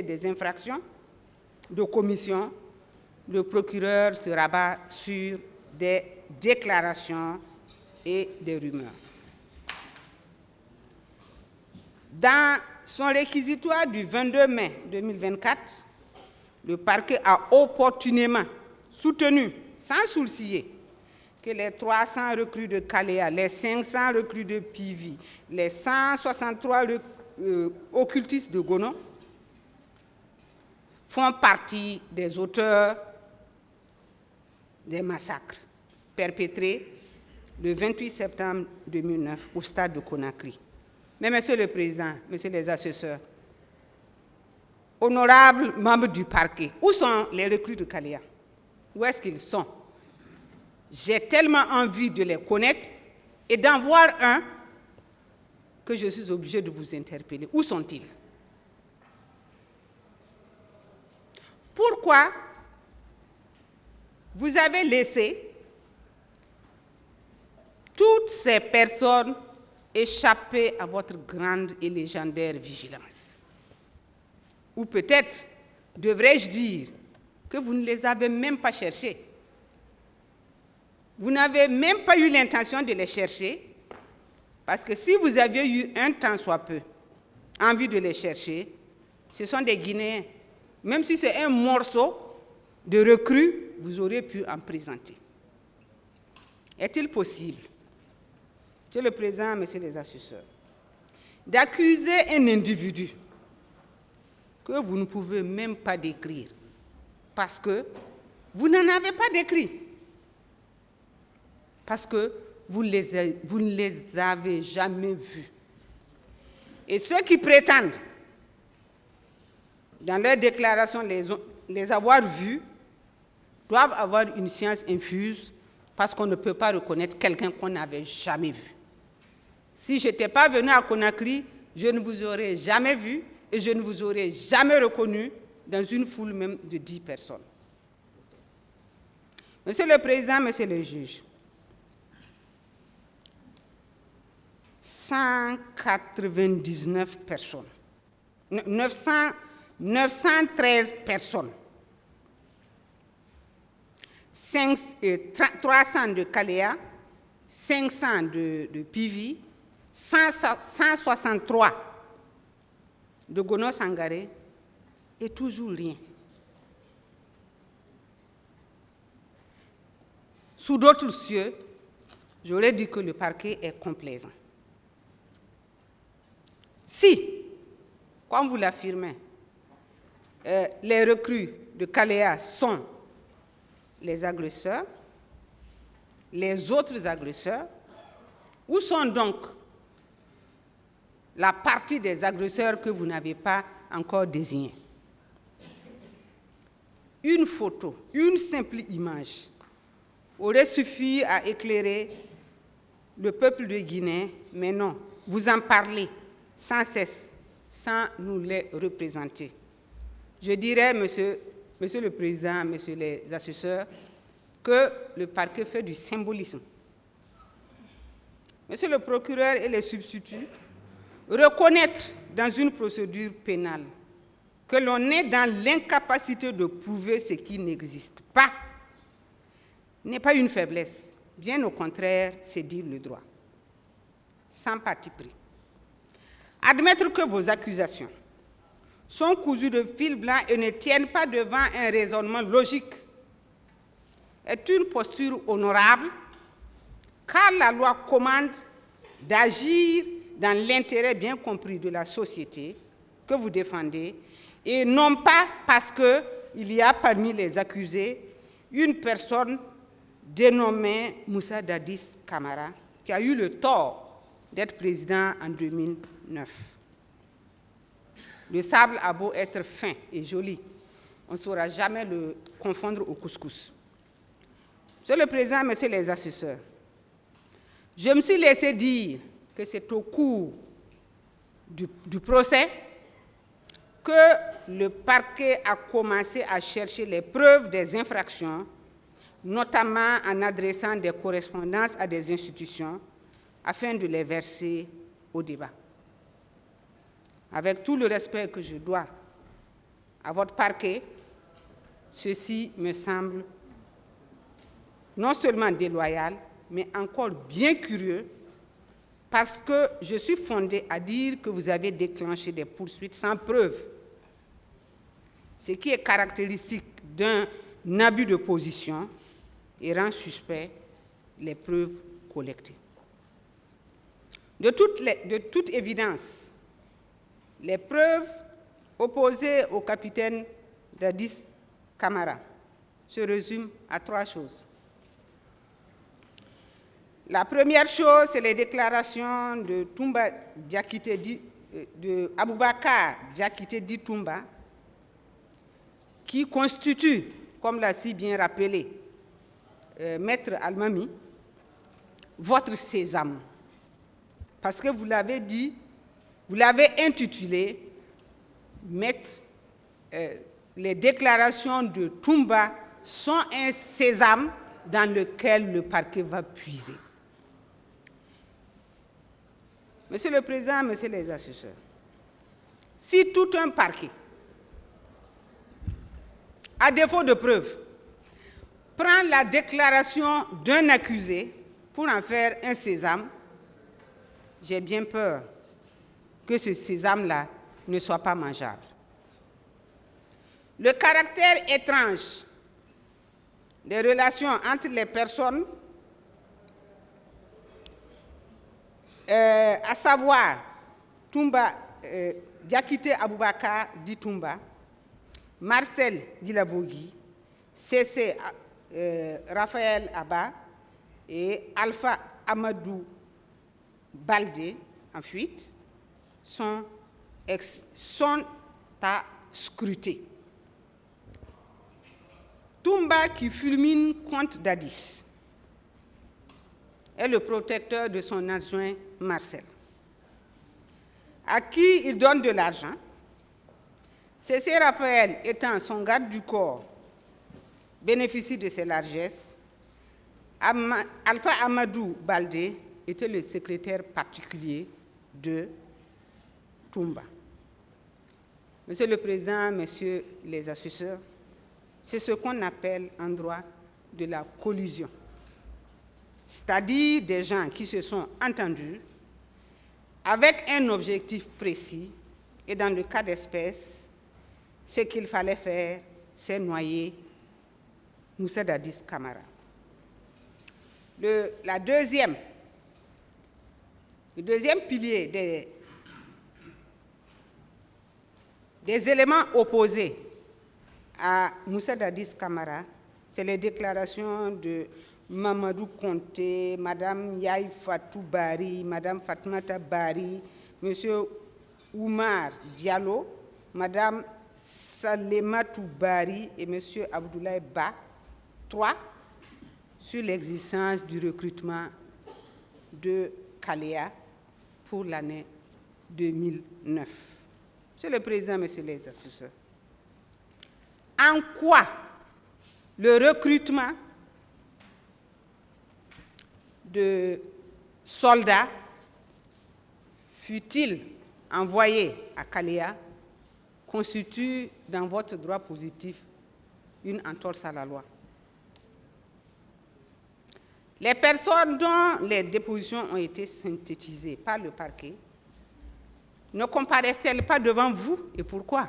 des infractions de commission, le procureur se rabat sur des déclarations et des rumeurs. Dans son réquisitoire du 22 mai 2024, le parquet a opportunément soutenu, sans sourciller, que les 300 recrues de Caléa, les 500 recrues de Pivi, les 163 occultistes de Gono font partie des auteurs des massacres perpétrés le 28 septembre 2009 au stade de Conakry. Mais, Monsieur le Président, Messieurs les assesseurs, honorables membres du parquet, où sont les recrues de Caléa? Où est-ce qu'ils sont? J'ai tellement envie de les connaître et d'en voir un que je suis obligé de vous interpeller. Où sont-ils? Pourquoi vous avez laissé toutes ces personnes échapper à votre grande et légendaire vigilance? Ou peut-être devrais-je dire que vous ne les avez même pas cherchées. Vous n'avez même pas eu l'intention de les chercher, parce que si vous aviez eu un tant soit peu envie de les chercher, ce sont des Guinéens. Même si c'est un morceau de recrue, vous auriez pu en présenter. Est-il possible, Monsieur le Président, Messieurs les assesseurs, d'accuser un individu que vous ne pouvez même pas décrire, parce que vous n'en avez pas décrit, parce que vous ne les avez jamais vus. Et ceux qui prétendent, dans leur déclaration, les avoir vus, doivent avoir une science infuse, parce qu'on ne peut pas reconnaître quelqu'un qu'on n'avait jamais vu. Si je n'étais pas venu à Conakry, je ne vous aurais jamais vu et je ne vous aurais jamais reconnu dans une foule même de 10 personnes. Monsieur le Président, Monsieur le juge, 199 personnes, 913 personnes, 300 de Caléa, 500 de Pivi, 163 de Gono Sangaré, et toujours rien. Sous d'autres cieux, j'aurais dit que le parquet est complaisant. Si, comme vous l'affirmez, les recrues de Caléa sont les agresseurs, les autres agresseurs, où sont donc la partie des agresseurs que vous n'avez pas encore désignée? Une photo, une simple image aurait suffi à éclairer le peuple de Guinée, mais non, vous en parlez sans cesse, sans nous les représenter. Je dirais, Monsieur le Président, Messieurs les assesseurs, que le parquet fait du symbolisme. Monsieur le procureur et les substituts, reconnaître dans une procédure pénale que l'on est dans l'incapacité de prouver ce qui n'existe pas n'est pas une faiblesse. Bien au contraire, c'est dire le droit, sans parti pris. Admettre que vos accusations sont cousues de fil blanc et ne tiennent pas devant un raisonnement logique est une posture honorable, car la loi commande d'agir dans l'intérêt bien compris de la société que vous défendez, et non pas parce qu'il y a parmi les accusés une personne dénommée Moussa Dadis Camara, qui a eu le tort d'être président en 2009. Le sable a beau être fin et joli, on ne saura jamais le confondre au couscous. Monsieur le Président, Messieurs les assesseurs, je me suis laissé dire que c'est au cours du procès que le parquet a commencé à chercher les preuves des infractions, notamment en adressant des correspondances à des institutions afin de les verser au débat. Avec tout le respect que je dois à votre parquet, ceci me semble non seulement déloyal, mais encore bien curieux, parce que je suis fondée à dire que vous avez déclenché des poursuites sans preuve, ce qui est caractéristique d'un abus de position et rend suspect les preuves collectées. De toute évidence, les preuves opposées au capitaine Dadis Camara se résument à 3 choses. La première chose, c'est les déclarations de Toumba Diakité, de Aboubakar Diakité dit Toumba, qui constituent, comme l'a si bien rappelé Maître Almami, votre sésame. Parce que vous l'avez dit, vous l'avez intitulé les déclarations de Toumba sont un sésame dans lequel le parquet va puiser. Monsieur le Président, Messieurs les assesseurs, si tout un parquet, à défaut de preuves, prend la déclaration d'un accusé pour en faire un sésame, j'ai bien peur que ce sésame-là ne soit pas mangeable. Le caractère étrange des relations entre les personnes, à savoir Toumba Diakité Aboubakar dit Toumba, Marcel Guilabogui, C.C. Raphaël Abba et Alpha Amadou Baldé, en fuite, sont à scruter. Toumba, qui fulmine contre Dadis, est le protecteur de son adjoint Marcel, à qui il donne de l'argent. C.C. Raphaël, étant son garde du corps, bénéficie de ses largesses. Alpha Amadou Baldé était le secrétaire particulier de Toumba. Monsieur le Président, Messieurs les assesseurs, c'est ce qu'on appelle en droit de la collusion, c'est-à-dire des gens qui se sont entendus avec un objectif précis, et dans le cas d'espèce, ce qu'il fallait faire, c'est noyer Moussa Dadis Camara. Le deuxième pilier des éléments opposés à Moussa Dadis Camara, c'est les déclarations de Mamadou Konté, Madame Yaï Fatou Bari, Madame Fatmata Bari, Monsieur Oumar Diallo, Madame Salematou Bari et Monsieur Abdoulaye Ba, 3, sur l'existence du recrutement de Kaléa pour l'année 2009. Monsieur le Président, Messieurs les assesseurs, en quoi le recrutement de soldats fut-il envoyé à Kaléa constitue dans votre droit positif une entorse à la loi? Les personnes dont les dépositions ont été synthétisées par le parquet ne comparaissent-elles pas devant vous et pourquoi?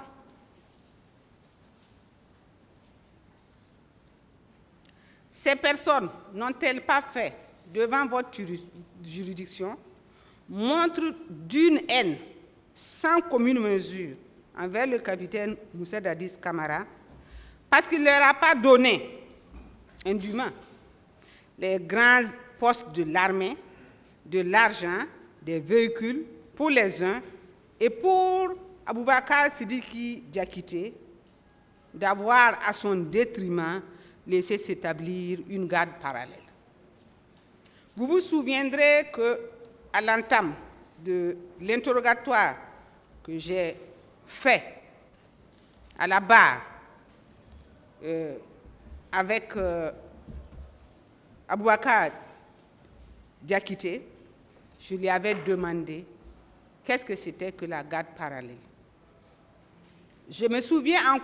Ces personnes n'ont-elles pas fait devant votre juridiction montre d'une haine sans commune mesure envers le capitaine Moussa Dadis Camara parce qu'il ne leur a pas donné indûment les grands postes de l'armée, de l'argent, des véhicules pour les uns et pour Aboubakar Sidiki Diakité d'avoir à son détriment laissé s'établir une garde parallèle. Vous vous souviendrez qu'à l'entame de l'interrogatoire que j'ai fait à la barre avec Aboubakar Diakité, je lui avais demandé qu'est-ce que c'était que la garde parallèle. Je me souviens encore